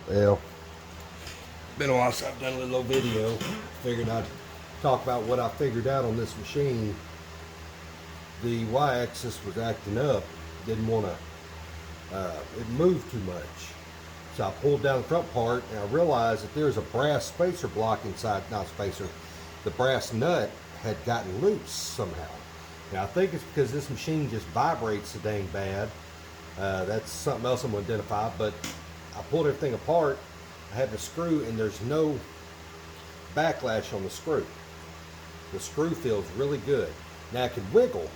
Well, been a while since I've done a little video. Figured I'd talk about what I figured out on this machine. The Y-axis was acting up. Didn't want to, it moved too much. So I pulled down the front part and I realized that there's a brass spacer block inside, not spacer, the brass nut had gotten loose somehow. Now I think it's because this machine just vibrates so dang bad. That's something else I'm going to identify, but I pulled everything apart. I had the screw and there's no backlash on the screw. The screw feels really good. Now it can wiggle,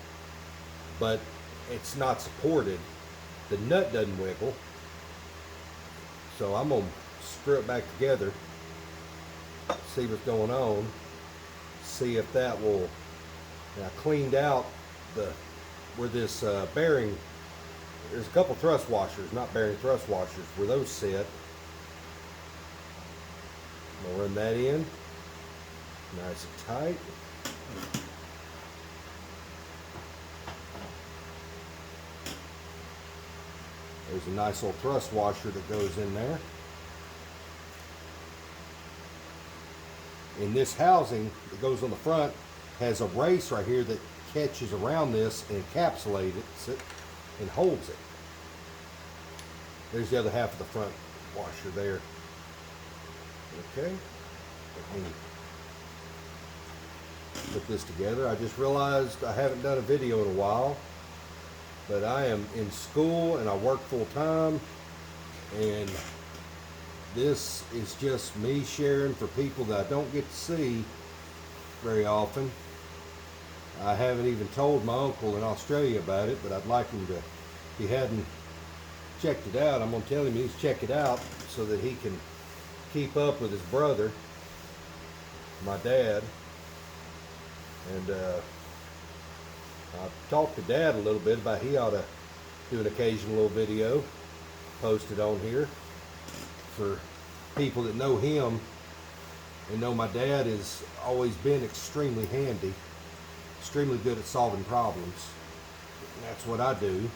but it's not supported. The nut doesn't wiggle. So I'm going to screw it back together, see what's going on, see if that will. Now I cleaned out where this bearing, there's a couple thrust washers, not bearing thrust washers, where those sit. I'm going to run that in, nice and tight. There's a nice little thrust washer that goes in there. And this housing that goes on the front has a race right here that catches around this and encapsulates it and holds it. There's the other half of the front washer there. Okay, let me put this together. I just realized I haven't done a video in a while, but I am in school and I work full time, and this is just me sharing for people that I don't get to see very often. I haven't even told my uncle in Australia about it, but I'd like him to, if he hadn't checked it out, I'm going to tell him he needs to check it out so that he can keep up with his brother, my dad. And I've talked to Dad a little bit about he ought to do an occasional little video, post it on here for people that know him and know my dad has always been extremely handy, extremely good at solving problems. And that's what I do.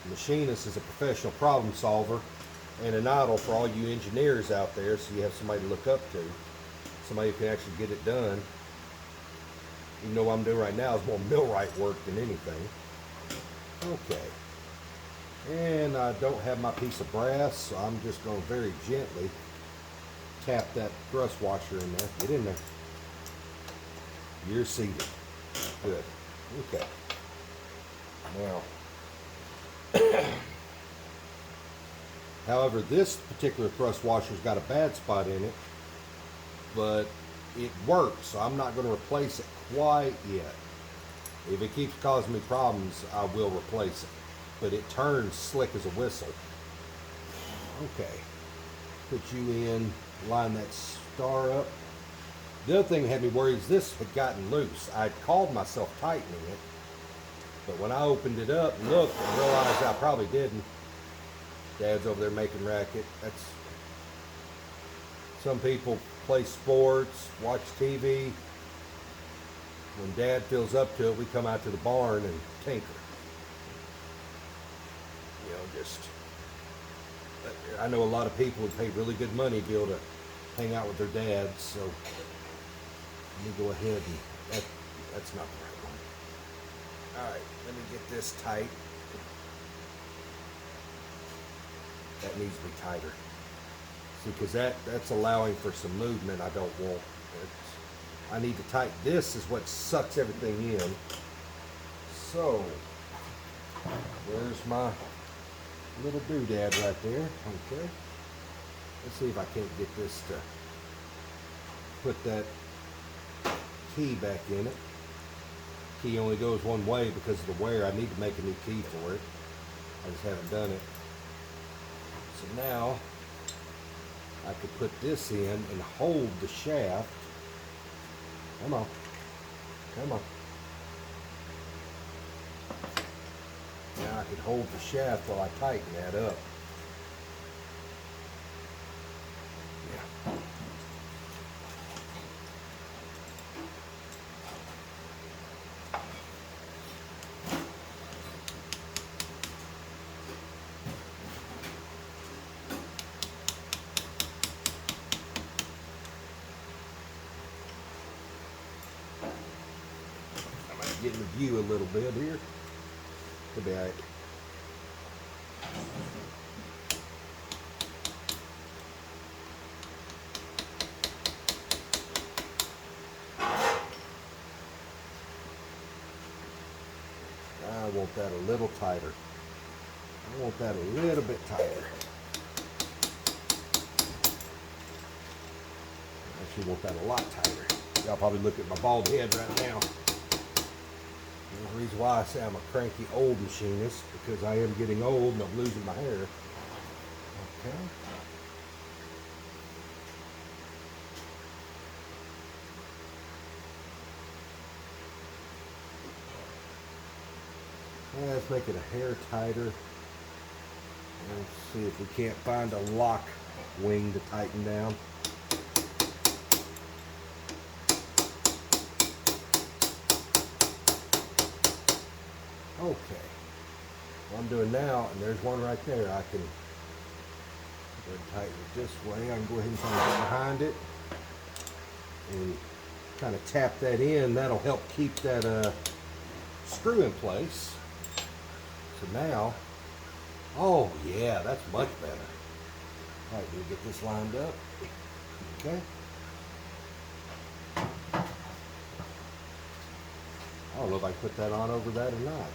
The machinist is a professional problem solver and an idol for all you engineers out there, so you have somebody to look up to, somebody who can actually get it done. Even though what I'm doing right now is more millwright work than anything. Okay. And I don't have my piece of brass, so I'm just going to very gently tap that thrust washer in there. Get in there. You're seated. Good. Okay. Now, however, this particular thrust washer's got a bad spot in it, but it works, so I'm not going to replace it quite yet. If it keeps causing me problems, I will replace it. But it turns slick as a whistle. Okay. Put you in, line that star up. The other thing that had me worried is this had gotten loose. I'd called myself tightening it, but when I opened it up and looked and realized I probably didn't. Dad's over there making racket. That's, some people play sports, watch TV. When Dad feels up to it, we come out to the barn and tinker. You know, just, I know a lot of people would pay really good money to be able to hang out with their dads, so let me go ahead and, that's not the right one. All right, let me get this tight. That needs to be tighter. See, because that's allowing for some movement I don't want. I need to tighten. This is what sucks everything in. So, there's my little doodad right there. Okay. Let's see if I can't get this to put that key back in it. Key only goes one way because of the wear. I need to make a new key for it. I just haven't done it. So now I could put this in and hold the shaft. Come on. Come on. Now I could hold the shaft while I tighten that up. Yeah. getting the view a little bit here. Could be all right. I want that a little tighter. I want that a little bit tighter. I actually want that a lot tighter. Y'all probably look at my bald head right now. And the reason why I say I'm a cranky old machinist, because I am getting old and I'm losing my hair. Okay. Yeah, let's make it a hair tighter. Let's see if we can't find a lock wing to tighten down. Okay. What I'm doing now, and there's one right there, I can go ahead and tighten it this way. I can go ahead and kind of get behind it and kind of tap that in. That'll help keep that screw in place. So now, oh yeah, that's much better. All right, we'll get this lined up. Okay. I don't know if I can put that on over that or not.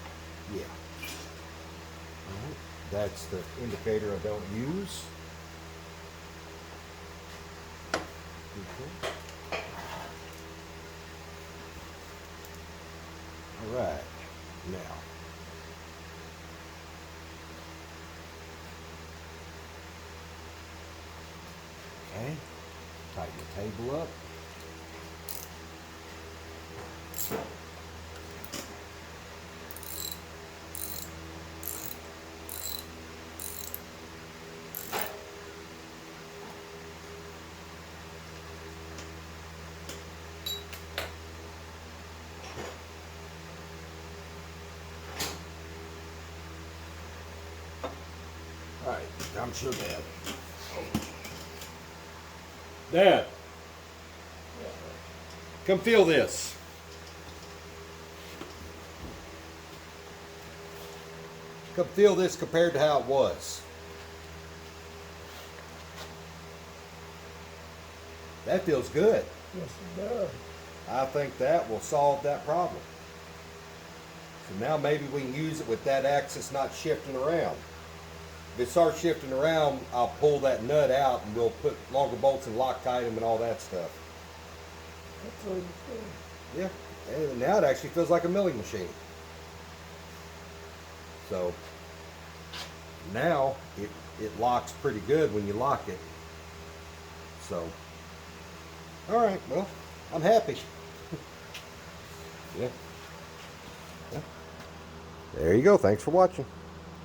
Yeah. All right. That's the indicator I don't use. Okay. All right. Now. Okay. Tighten the table up. All right, I'm sure Dad. Dad, come feel this. Come feel this compared to how it was. That feels good. Yes, it does. I think that will solve that problem. So now maybe we can use it with that axis not shifting around. If it starts shifting around, I'll pull that nut out and we'll put longer bolts and Loctite them and all that stuff. That's what it is. Yeah, and now it actually feels like a milling machine. So now it locks pretty good when you lock it. So, all right, well, I'm happy. Yeah. There you go. Thanks for watching.